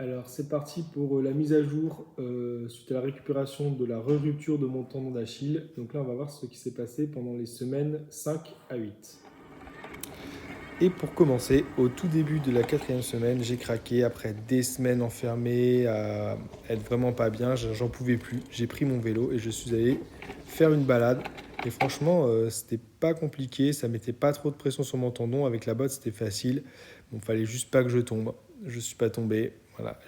Alors c'est parti pour la mise à jour suite à la récupération de la rupture de mon tendon d'Achille. Donc là on va voir ce qui s'est passé pendant les semaines 5 à 8. Et pour commencer, au tout début de la quatrième semaine, j'ai craqué après des semaines enfermé à être vraiment pas bien, j'en pouvais plus. J'ai pris mon vélo et je suis allé faire une balade. Et franchement, c'était pas compliqué, ça mettait pas trop de pression sur mon tendon. Avec la botte, c'était facile. Bon, fallait juste pas que je tombe. Je suis pas tombé. Voilà,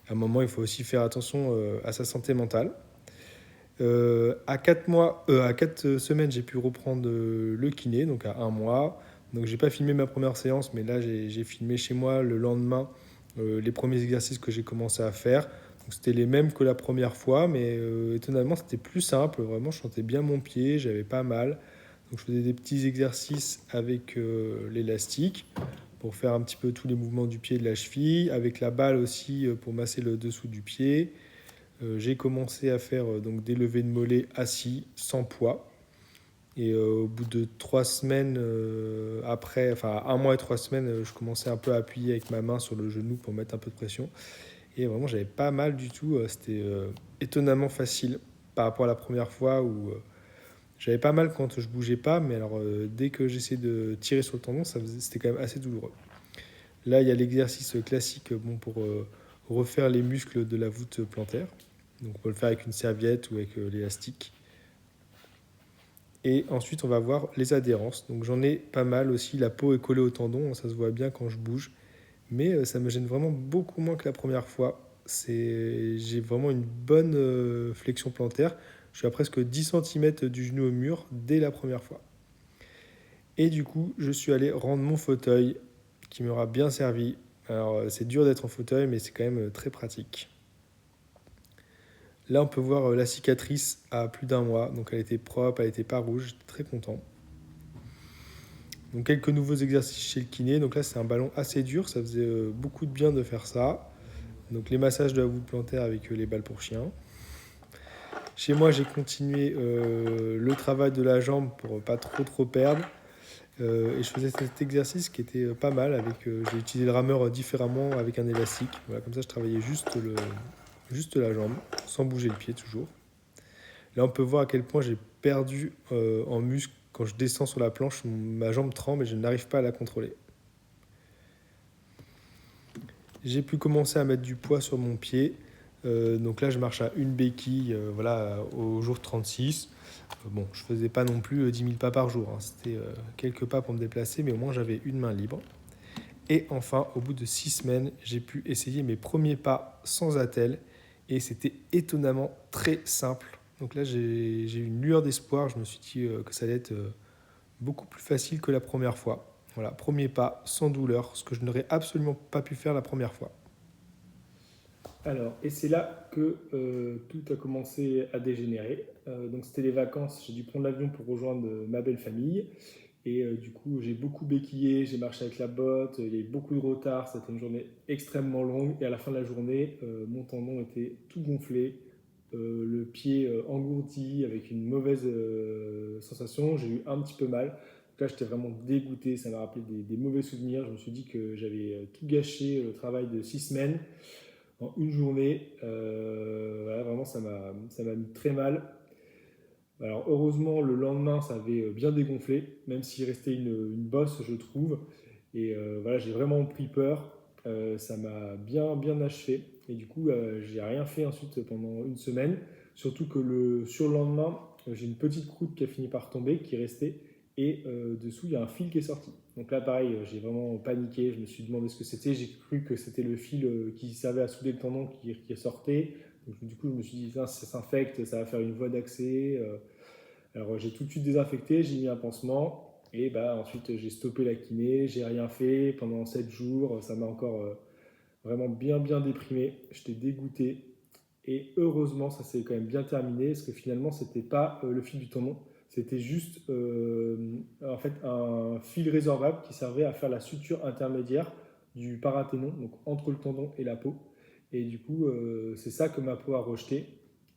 à un moment, il faut aussi faire attention à sa santé mentale. À 4 semaines, j'ai pu reprendre le kiné, donc à un mois. Donc j'ai pas filmé ma première séance, mais là j'ai filmé chez moi le lendemain les premiers exercices que j'ai commencé à faire. Donc c'était les mêmes que la première fois, mais étonnamment c'était plus simple. Vraiment, je sentais bien mon pied, j'avais pas mal. Donc je faisais des petits exercices avec l'élastique pour faire un petit peu tous les mouvements du pied et de la cheville, avec la balle aussi pour masser le dessous du pied. J'ai commencé à faire donc des levées de mollets assis, sans poids. Et au bout de 3 semaines, après, enfin un mois et 3 semaines, je commençais un peu à appuyer avec ma main sur le genou pour mettre un peu de pression. Et vraiment, j'avais pas mal du tout. C'était étonnamment facile par rapport à la première fois où j'avais pas mal quand je bougeais pas. Mais alors, dès que j'essayais de tirer sur le tendon, c'était quand même assez douloureux. Là, il y a l'exercice classique bon, pour refaire les muscles de la voûte plantaire. Donc on peut le faire avec une serviette ou avec l'élastique. Et ensuite, on va voir les adhérences. Donc j'en ai pas mal aussi. La peau est collée au tendon, ça se voit bien quand je bouge. Mais ça me gêne vraiment beaucoup moins que la première fois. J'ai vraiment une bonne flexion plantaire. Je suis à presque 10 cm du genou au mur dès la première fois. Et du coup, je suis allé rendre mon fauteuil qui m'aura bien servi. Alors c'est dur d'être en fauteuil, mais c'est quand même très pratique. Là, on peut voir la cicatrice à plus d'un mois. Donc, elle était propre, elle n'était pas rouge. J'étais très content. Donc, quelques nouveaux exercices chez le kiné. Donc, là, c'est un ballon assez dur. Ça faisait beaucoup de bien de faire ça. Donc, les massages de la voûte plantaire avec les balles pour chiens. Chez moi, j'ai continué le travail de la jambe pour pas trop perdre. Et je faisais cet exercice qui était pas mal. J'ai utilisé le rameur différemment avec un élastique. Voilà, comme ça, je travaillais juste la jambe, sans bouger le pied toujours. Là, on peut voir à quel point j'ai perdu en muscle. Quand je descends sur la planche, ma jambe tremble et je n'arrive pas à la contrôler. J'ai pu commencer à mettre du poids sur mon pied. Donc là, je marche à une béquille voilà, au jour 36. Bon, je ne faisais pas non plus 10 000 pas par jour. Hein. C'était quelques pas pour me déplacer, mais au moins j'avais une main libre. Et enfin, au bout de 6 semaines, j'ai pu essayer mes premiers pas sans attelle. Et c'était étonnamment très simple. Donc là, j'ai eu une lueur d'espoir. Je me suis dit que ça allait être beaucoup plus facile que la première fois. Voilà, premier pas sans douleur, ce que je n'aurais absolument pas pu faire la première fois. Alors, et c'est là que tout a commencé à dégénérer. Donc c'était les vacances, j'ai dû prendre l'avion pour rejoindre ma belle famille. Et du coup, j'ai beaucoup béquillé, j'ai marché avec la botte, il y a eu beaucoup de retard, c'était une journée extrêmement longue. Et à la fin de la journée, mon tendon était tout gonflé, le pied engourdi avec une mauvaise sensation. J'ai eu un petit peu mal. Donc là, j'étais vraiment dégoûté, ça m'a rappelé des mauvais souvenirs. Je me suis dit que j'avais tout gâché, le travail de 6 semaines en une journée. Voilà, vraiment, ça m'a mis très mal. Alors heureusement, le lendemain, ça avait bien dégonflé, même s'il restait une bosse, je trouve. Et voilà, j'ai vraiment pris peur. Ça m'a bien achevé. Et du coup, j'ai rien fait ensuite pendant une semaine. Surtout que le surlendemain, j'ai une petite croûte qui a fini par tomber, qui est restée. Et dessous, il y a un fil qui est sorti. Donc là, pareil, j'ai vraiment paniqué. Je me suis demandé ce que c'était. J'ai cru que c'était le fil qui servait à souder le tendon qui sortait. Donc, du coup, je me suis dit, ça s'infecte, ça va faire une voie d'accès. Alors j'ai tout de suite désinfecté, j'ai mis un pansement et bah, ensuite j'ai stoppé la kiné, j'ai rien fait pendant 7 jours, ça m'a encore vraiment bien déprimé, j'étais dégoûté et heureusement ça s'est quand même bien terminé parce que finalement c'était pas le fil du tendon, c'était juste en fait un fil résorbable qui servait à faire la suture intermédiaire du paraténon, donc entre le tendon et la peau. Et du coup c'est ça que ma peau a rejeté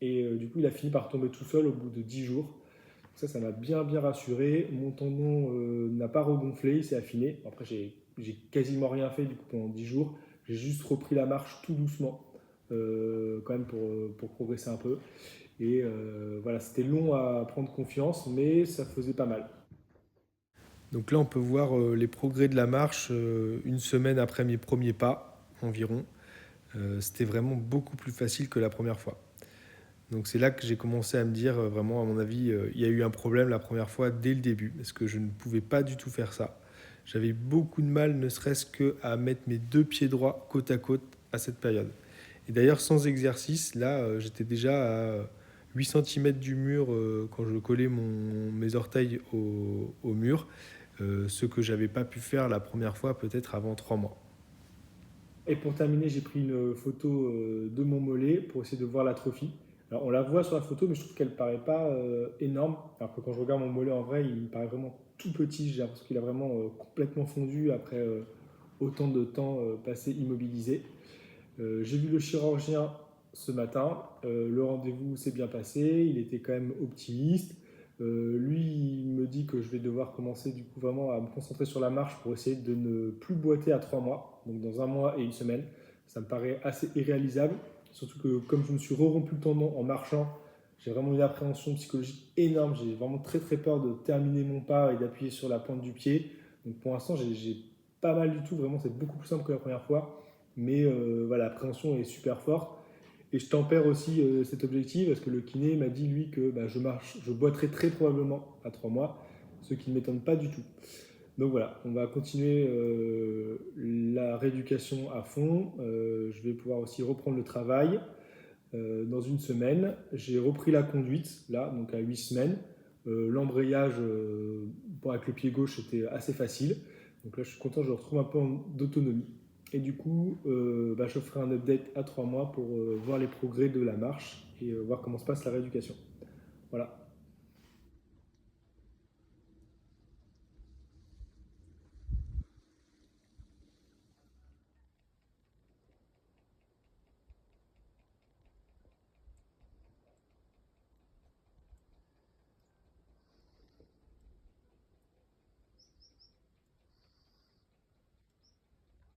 et du coup il a fini par tomber tout seul au bout de 10 jours. Ça m'a bien rassuré. Mon tendon n'a pas regonflé, il s'est affiné. Après, j'ai quasiment rien fait du coup pendant 10 jours. J'ai juste repris la marche tout doucement, quand même pour progresser un peu. Et voilà, c'était long à prendre confiance, mais ça faisait pas mal. Donc là, on peut voir les progrès de la marche une semaine après mes premiers pas environ. C'était vraiment beaucoup plus facile que la première fois. Donc c'est là que j'ai commencé à me dire, vraiment, à mon avis, il y a eu un problème la première fois dès le début, parce que je ne pouvais pas du tout faire ça. J'avais beaucoup de mal, ne serait-ce qu'à mettre mes deux pieds droits côte à côte à cette période. Et d'ailleurs, sans exercice, là, j'étais déjà à 8 cm du mur quand je collais mes orteils au mur, ce que j'avais pas pu faire la première fois, peut-être avant 3 mois. Et pour terminer, j'ai pris une photo de mon mollet pour essayer de voir l'atrophie. Alors, on la voit sur la photo, mais je trouve qu'elle paraît pas énorme. Alors que quand je regarde mon mollet en vrai, il me paraît vraiment tout petit. J'ai l'impression qu'il a vraiment complètement fondu après autant de temps passé immobilisé. J'ai vu le chirurgien ce matin. Le rendez-vous s'est bien passé. Il était quand même optimiste. Lui, il me dit que je vais devoir commencer du coup vraiment à me concentrer sur la marche pour essayer de ne plus boiter à 3 mois, donc dans un mois et une semaine. Ça me paraît assez irréalisable, surtout que comme je me suis rompu le tendon en marchant, j'ai vraiment une appréhension psychologique énorme. J'ai vraiment très très peur de terminer mon pas et d'appuyer sur la pointe du pied. Donc pour l'instant, j'ai pas mal du tout. Vraiment, c'est beaucoup plus simple que la première fois. Mais voilà, l'appréhension est super forte. Et je tempère aussi cet objectif parce que le kiné m'a dit, lui, que bah, je boiterai très probablement à 3 mois, ce qui ne m'étonne pas du tout. Donc voilà, on va continuer la rééducation à fond. Je vais pouvoir aussi reprendre le travail dans une semaine. J'ai repris la conduite, là, donc à 8 semaines. L'embrayage avec le pied gauche était assez facile. Donc là, je suis content, je retrouve un peu d'autonomie. Et du coup, bah, je ferai un update à 3 mois pour voir les progrès de la marche et voir comment se passe la rééducation. Voilà.